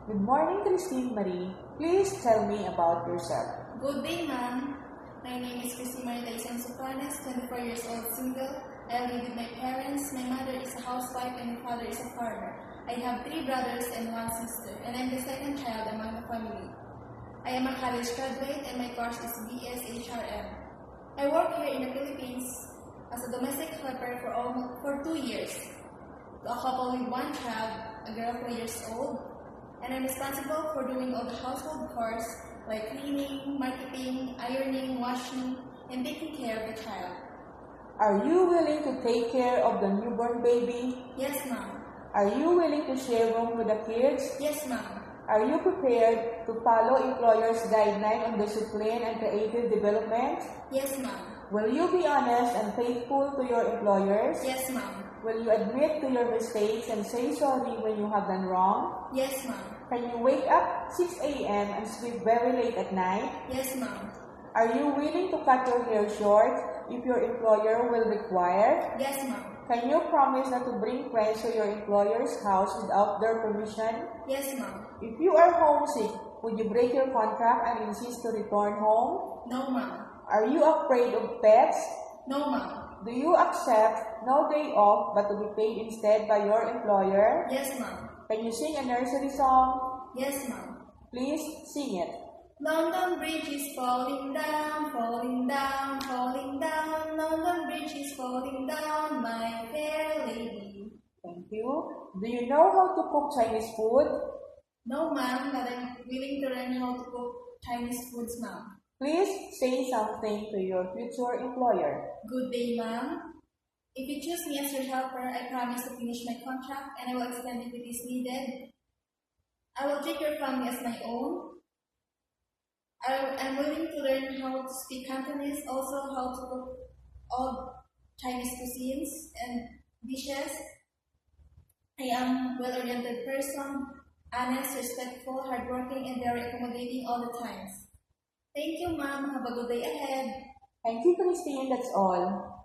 Good morning, Christine Marie. Please tell me about yourself. Good day, ma'am. My name is Christine Marie Daison Sucanes, 24 years old, single. I live with my parents. My mother is a housewife and my father is a farmer. I have 3 brothers and 1 sister, and I'm the second child among the family. I am a college graduate and my course is BS HRM. I work here in the Philippines as a domestic helper for 2 years. To a couple with 1 child, a girl 4 years old, and I'm responsible for doing all the household chores like cleaning, marketing, ironing, washing, and taking care of the child. Are you willing to take care of the newborn baby? Yes, ma'am. Are you willing to share room with the kids? Yes, ma'am. Are you prepared to follow employers' guideline on discipline and creative development? Yes, ma'am. Will you be honest and faithful to your employers? Yes, ma'am. Will you admit to your mistakes and say sorry when you have done wrong? Yes, ma'am. Can you wake up 6 a.m. and sleep very late at night? Yes, ma'am. Are you willing to cut your hair short if your employer will require? Yes, ma'am. Can you promise not to bring friends to your employer's house without their permission? Yes, ma'am. If you are homesick, would you break your contract and insist to return home? No, ma'am. Are you afraid of pets? No, ma'am. Do you accept no day off but to be paid instead by your employer? Yes, ma'am. Can you sing a nursery song? Yes, ma'am. Please sing it. London Bridge is falling down, falling down, falling down. London Bridge is falling down, my fair lady. Thank you. Do you know how to cook Chinese food? No, ma'am, but I'm willing to learn how to cook Chinese foods, ma'am. Please say something to your future employer. Good day, ma'am. If you choose me as your helper, I promise to finish my contract and I will extend if it is needed. I will treat your family as my own. I'm willing to learn how to speak Cantonese, also how to cook all Chinese cuisines and dishes. I am a well-oriented person, honest, respectful, hardworking, and very accommodating all the times. Thank you, ma'am. Have a good day ahead. Thank you, Christine. That's all.